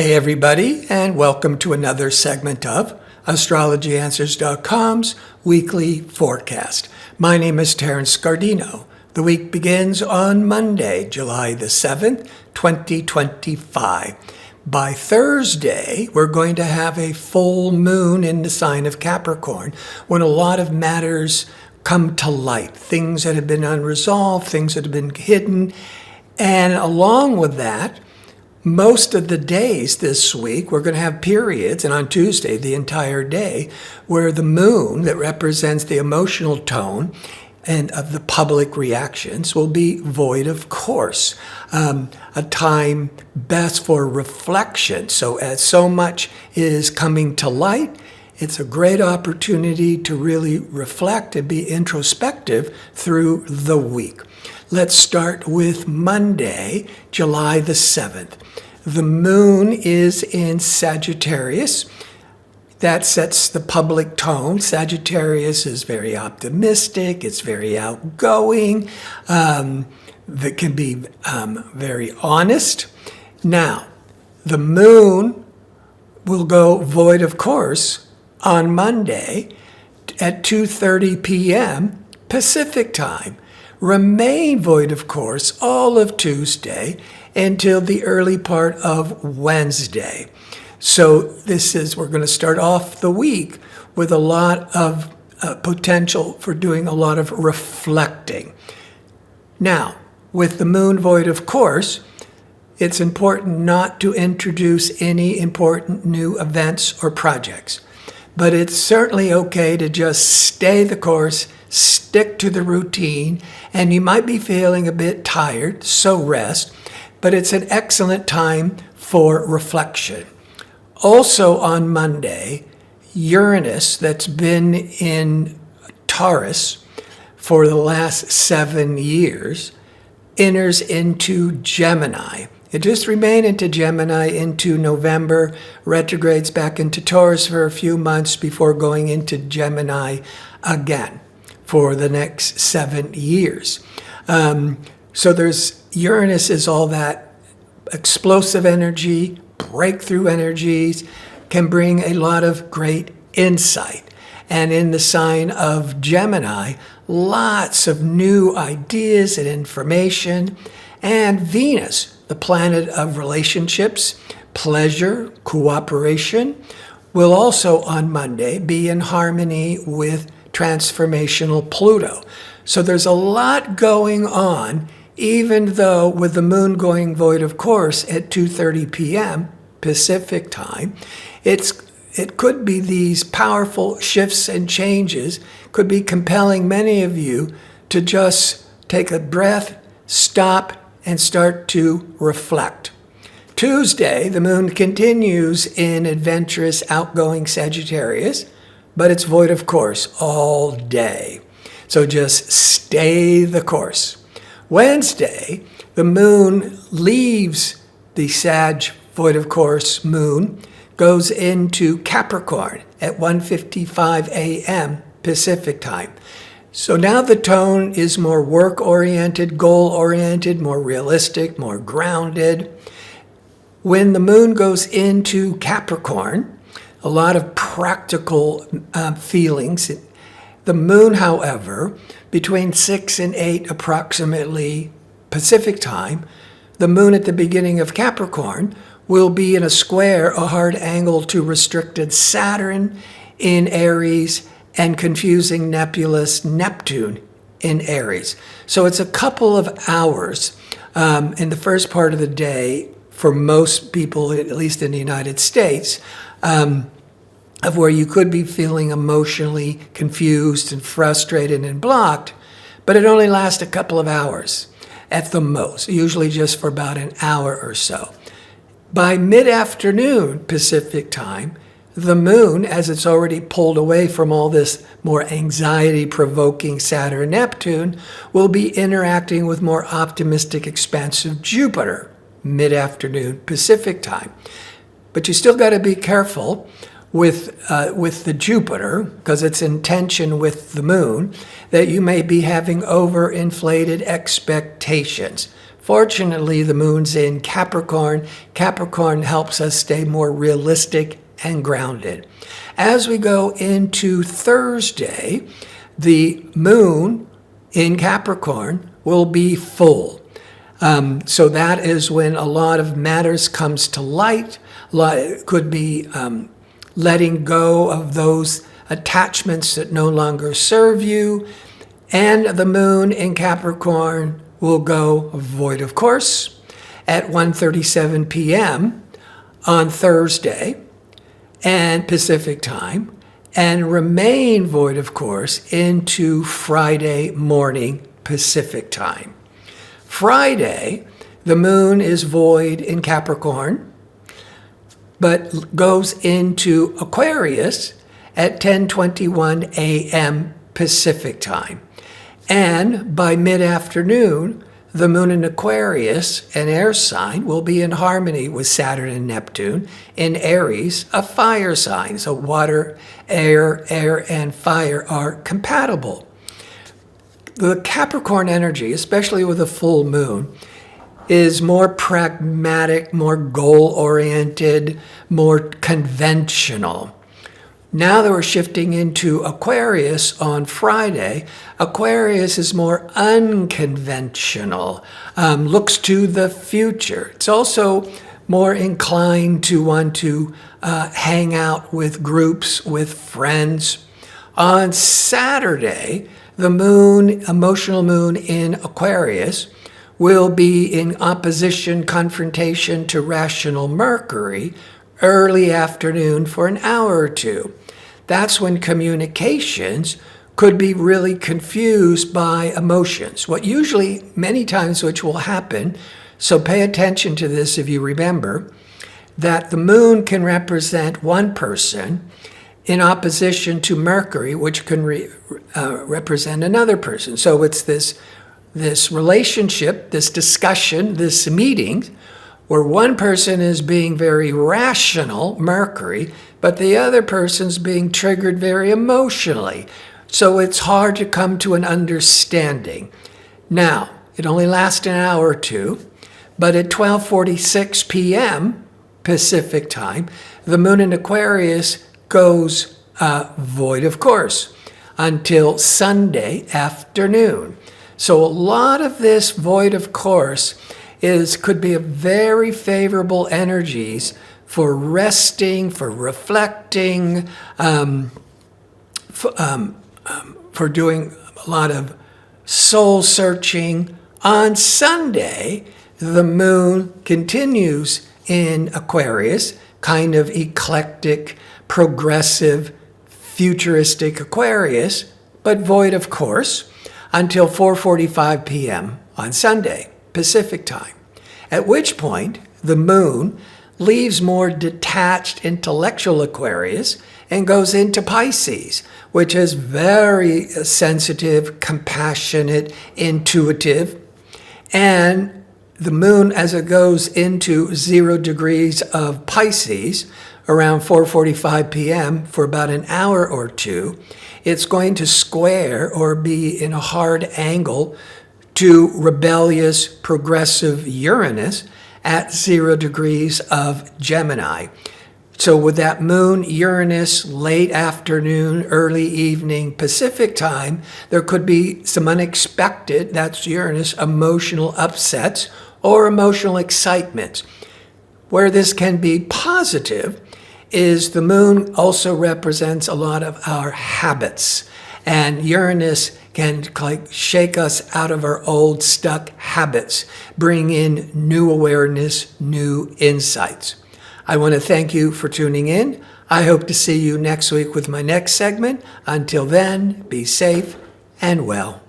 Hey everybody, and welcome to another segment of AstrologyAnswers.com's weekly forecast. My name is Terence. The week begins on Monday, July the 7th, 2025. By Thursday, we're going to have a full moon in the sign of Capricorn, when a lot of matters come to light, things that have been unresolved, things that have been hidden, and along with that, most of the days this week, we're going to have periods, and on Tuesday, the entire day, where the moon that represents the emotional tone and of the public reactions will be void of course. A time best for reflection. So as so much is coming to light, it's a great opportunity to really reflect and be introspective through the week. Let's start with Monday, July the 7th. The moon is in Sagittarius. That sets the public tone. Sagittarius is very optimistic. It's very outgoing. That can be very honest. Now, the moon will go void of course on Monday at 2:30 p.m. Pacific time. Remain void of course all of Tuesday until the early part of Wednesday. So we're going to start off the week with a lot of potential for doing a lot of reflecting. Now, with the moon void of course, it's important not to introduce any important new events or projects. But it's certainly okay to just stay the course, stick to the routine, and you might be feeling a bit tired, so rest, but it's an excellent time for reflection. Also on Monday, Uranus, that's been in Taurus for the last 7 years, enters into Gemini. It just remained into Gemini into November, retrogrades back into Taurus for a few months before going into Gemini again for the next 7 years. So Uranus is all that explosive energy, breakthrough energies, can bring a lot of great insight. And in the sign of Gemini, lots of new ideas and information. And Venus, the planet of relationships, pleasure, cooperation, will also on Monday be in harmony with transformational Pluto. So there's a lot going on, even though with the moon going void of course at 2:30 p.m. Pacific time, it could be these powerful shifts and changes could be compelling many of you to just take a breath, stop, and start to reflect. Tuesday, the moon continues in adventurous, outgoing Sagittarius, but it's void of course all day. So just stay the course. Wednesday, the moon leaves the Sag void of course moon, goes into Capricorn at 1:55 a.m. Pacific time. So now the tone is more work-oriented, goal-oriented, more realistic, more grounded. When the moon goes into Capricorn, a lot of practical feelings. The moon, however, between 6 and 8 approximately Pacific time, the moon at the beginning of Capricorn will be in a square, a hard angle to restricted Saturn in Aries, and confusing nebulous Neptune in Aries. So it's a couple of hours in the first part of the day for most people, at least in the United States, of where you could be feeling emotionally confused and frustrated and blocked, but it only lasts a couple of hours at the most, usually just for about an hour or so. By mid-afternoon Pacific time, the moon, as it's already pulled away from all this more anxiety-provoking Saturn-Neptune, will be interacting with more optimistic, expansive Jupiter, mid-afternoon Pacific time. But you still got to be careful with the Jupiter, because it's in tension with the moon, that you may be having overinflated expectations. Fortunately, the moon's in Capricorn. Capricorn helps us stay more realistic and grounded. As we go into Thursday, the moon in Capricorn will be full. So that is when a lot of matters comes to light. It could be letting go of those attachments that no longer serve you. And the moon in Capricorn will go void of course at 1:37 p.m. on Thursday and Pacific time, and remain void of course into Friday morning Pacific time. Friday, the moon is void in Capricorn, but goes into Aquarius at 10:21 a.m. Pacific time. And by mid-afternoon, the moon in Aquarius, an air sign, will be in harmony with Saturn and Neptune in Aries, a fire sign. So water, air, and fire are compatible. The Capricorn energy, especially with a full moon, is more pragmatic, more goal-oriented, more conventional. Now that we're shifting into Aquarius on Friday, Aquarius is more unconventional, looks to the future. It's also more inclined to want to hang out with groups, with friends. On Saturday, the moon, emotional moon in Aquarius, will be in opposition, confrontation to rational Mercury early afternoon for an hour or two. That's when communications could be really confused by emotions. What usually, many times, which will happen, so pay attention to this if you remember, that the moon can represent one person in opposition to Mercury, which can represent another person. So it's this relationship, this discussion, this meeting, where one person is being very rational, Mercury, but the other person's being triggered very emotionally. So it's hard to come to an understanding. Now, it only lasts an hour or two, but at 12:46 p.m. Pacific time, the moon in Aquarius goes void of course until Sunday afternoon. So a lot of this void of course could be a very favorable energies for resting, for reflecting, for doing a lot of soul searching. On Sunday, the moon continues in Aquarius, kind of eclectic, progressive, futuristic Aquarius, but void of course, until 4:45 p.m. on Sunday, Pacific time, at which point the moon leaves more detached intellectual Aquarius and goes into Pisces, which is very sensitive, compassionate, intuitive. And the moon, as it goes into 0 degrees of Pisces around 4:45 p.m. for about an hour or two, it's going to square or be in a hard angle to rebellious, progressive Uranus at 0 degrees of Gemini. So with that moon, Uranus, late afternoon, early evening Pacific time, there could be some unexpected, that's Uranus, emotional upsets or emotional excitements. Where this can be positive is the moon also represents a lot of our habits. And Uranus can shake us out of our old stuck habits, bring in new awareness, new insights. I want to thank you for tuning in. I hope to see you next week with my next segment. Until then, be safe and well.